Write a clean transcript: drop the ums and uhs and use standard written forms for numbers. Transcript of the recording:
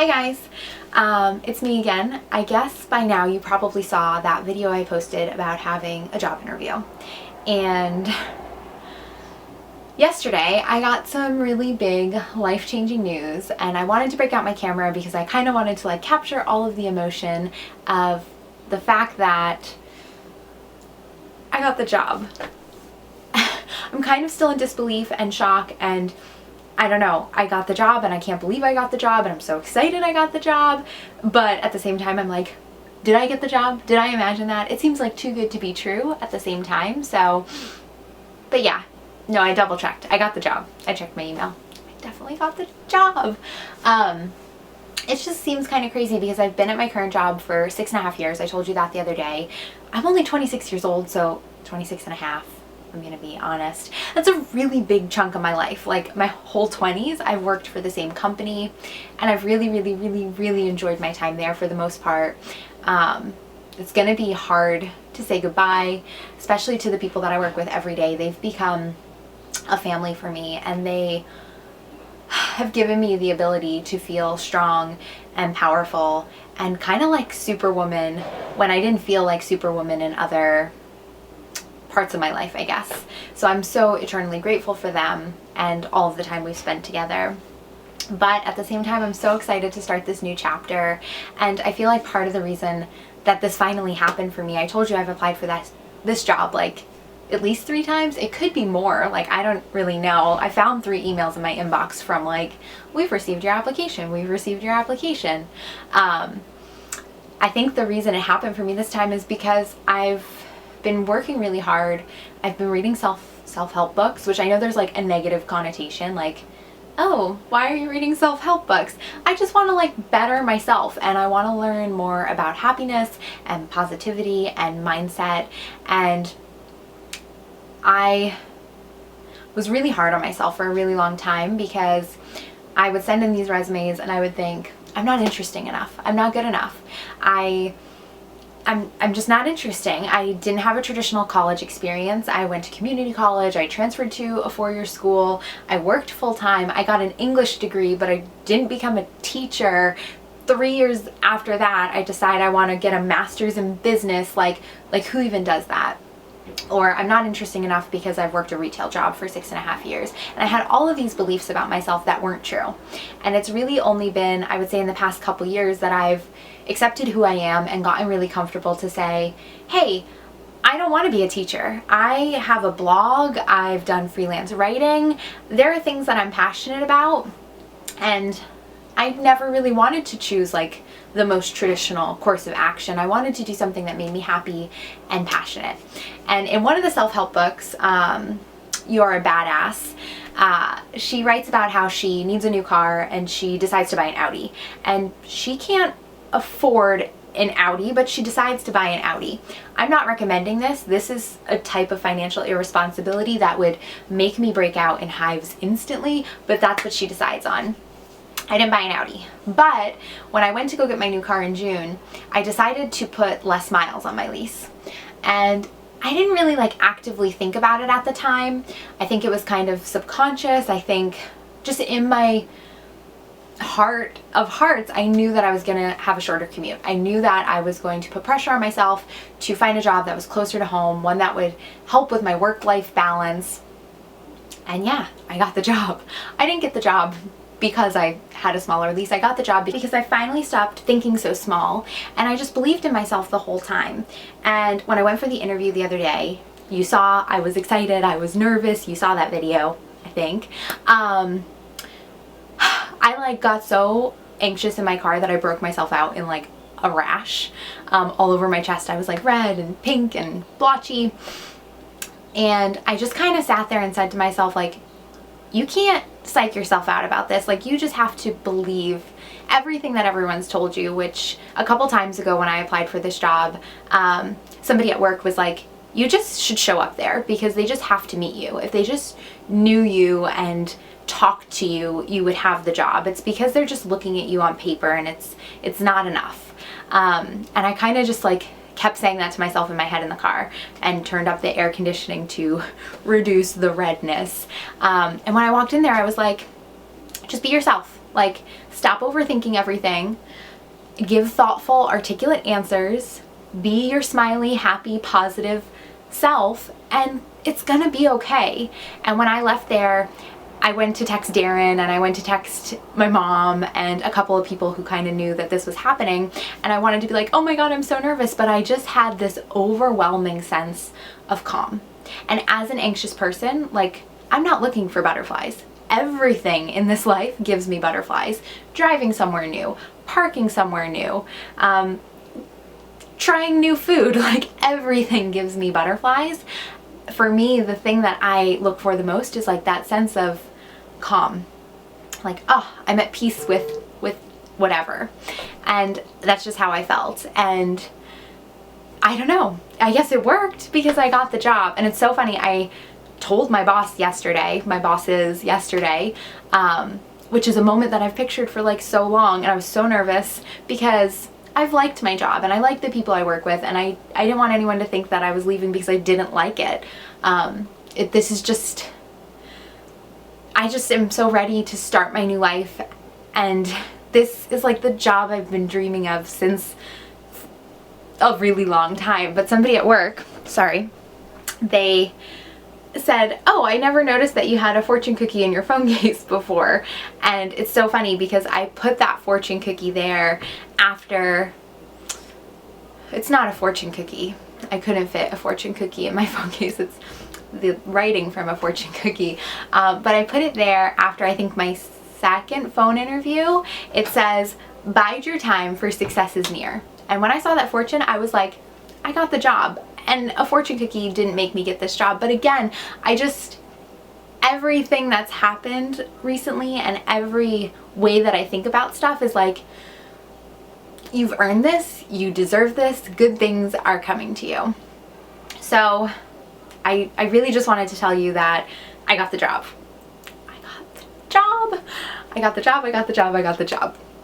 Hi guys, it's me again. I guess by now you probably saw that video I posted about having a job interview. And yesterday I got some really big life-changing news, and I wanted to break out my camera because I kind of wanted to capture all of the emotion of the fact that I got the job. I'm kind of still in disbelief and shock, and I don't know, I got the job and I can't believe I got the job and I'm so excited I got the job, but at the same time I'm like, did I get the job? Did I imagine that? It seems like too good to be true at the same time. So, but yeah, no, I double checked. I got the job. I checked my email. I definitely got the job. It just seems kind of crazy because I've been at my current job for 6.5 years. I told you that the other day. I'm only 26 years old, so 26 and a half. I'm gonna be honest. That's a really big chunk of my life. Like my whole 20s, I've worked for the same company and I've really enjoyed my time there for the most part. It's gonna be hard to say goodbye, especially to the people that I work with every day. They've become a family for me, and they have given me the ability to feel strong and powerful and kind of like Superwoman when I didn't feel like Superwoman in other parts of my life, I guess. So I'm so eternally grateful for them and all of the time we've spent together. But at the same time, I'm so excited to start this new chapter, and I feel like part of the reason that this finally happened for me, I told you I've applied for this job like at least 3 times. It could be more, like I don't really know. I found 3 emails in my inbox from like, we've received your application, we've received your application. I think the reason it happened for me this time is because I've been working really hard. I've been reading self-help books, which I know there's like a negative connotation, like, oh, why are you reading self-help books? I just want to like better myself, and I want to learn more about happiness and positivity and mindset. And I was really hard on myself for a really long time because I would send in these resumes and I would think, I'm not interesting enough. I'm not good enough. I'm just not interesting. I didn't have a traditional college experience. I went to community college. I transferred to a 4-year school. I worked full-time. I got an English degree, but I didn't become a teacher. 3 years after that, I decided I want to get a master's in business. Like who even does that? Or I'm not interesting enough because I've worked a retail job for 6.5 years. And I had all of these beliefs about myself that weren't true. And it's really only been, I would say, in the past couple years that I've accepted who I am and gotten really comfortable to say, hey, I don't want to be a teacher. I have a blog. I've done freelance writing. There are things that I'm passionate about, and I never really wanted to choose like the most traditional course of action. I wanted to do something that made me happy and passionate. And in one of the self-help books, You Are a Badass, she writes about how she needs a new car and she decides to buy an Audi. And she can't afford an Audi, but she decides to buy an Audi. I'm not recommending this. This is a type of financial irresponsibility that would make me break out in hives instantly, but that's what she decides on. I didn't buy an Audi, but when I went to go get my new car in June, I decided to put less miles on my lease. And I didn't really actively think about it at the time. I think it was kind of subconscious. I think just in my heart of hearts, I knew that I was going to have a shorter commute. I knew that I was going to put pressure on myself to find a job that was closer to home, one that would help with my work-life balance. And yeah, I got the job. I didn't get the job because I had a smaller lease. I got the job because I finally stopped thinking so small, and I just believed in myself the whole time. And when I went for the interview the other day, you saw I was excited, I was nervous. You saw that video, I think. I got so anxious in my car that I broke myself out in a rash all over my chest. I was red and pink and blotchy, and I just kind of sat there and said to myself, you can't psych yourself out about this. You just have to believe everything that everyone's told you, which a couple times ago when I applied for this job, somebody at work was like, you just should show up there because they just have to meet you. If they just knew you and talked to you, you would have the job. It's because they're just looking at you on paper, and it's not enough. And I kind of just kept saying that to myself in my head in the car, and turned up the air conditioning to reduce the redness. And when I walked in there, I was like, just be yourself. Like, stop overthinking everything, give thoughtful, articulate answers, be your smiley, happy, positive self, and it's gonna be okay. And when I left there, I went to text Darren and I went to text my mom and a couple of people who kind of knew that this was happening, and I wanted to be like, oh my god, I'm so nervous, but I just had this overwhelming sense of calm. And as an anxious person, like, I'm not looking for butterflies. Everything in this life gives me butterflies. Driving somewhere new, parking somewhere new, trying new food, like everything gives me butterflies. For me, the thing that I look for the most is like that sense of calm. Like, oh, I'm at peace with whatever. And that's just how I felt. And I don't know, I guess it worked because I got the job. And it's so funny, I told my bosses yesterday, which is a moment that I've pictured for like so long, and I was so nervous because I've liked my job and I like the people I work with, and I didn't want anyone to think that I was leaving because I didn't like it. This is just, I just am so ready to start my new life, and this is like the job I've been dreaming of since a really long time. But somebody at work, they said, oh, I never noticed that you had a fortune cookie in your phone case before. And it's so funny because I put that fortune cookie there after, it's not a fortune cookie. I couldn't fit a fortune cookie in my phone case. It's the writing from a fortune cookie. But I put it there after, I think, my second phone interview. It says, bide your time, for success is near. And when I saw that fortune, I was like, I got the job. And a fortune cookie didn't make me get this job. But again, everything that's happened recently and every way that I think about stuff is like, you've earned this, you deserve this, good things are coming to you. So I really just wanted to tell you that I got the job. I got the job. I got the job.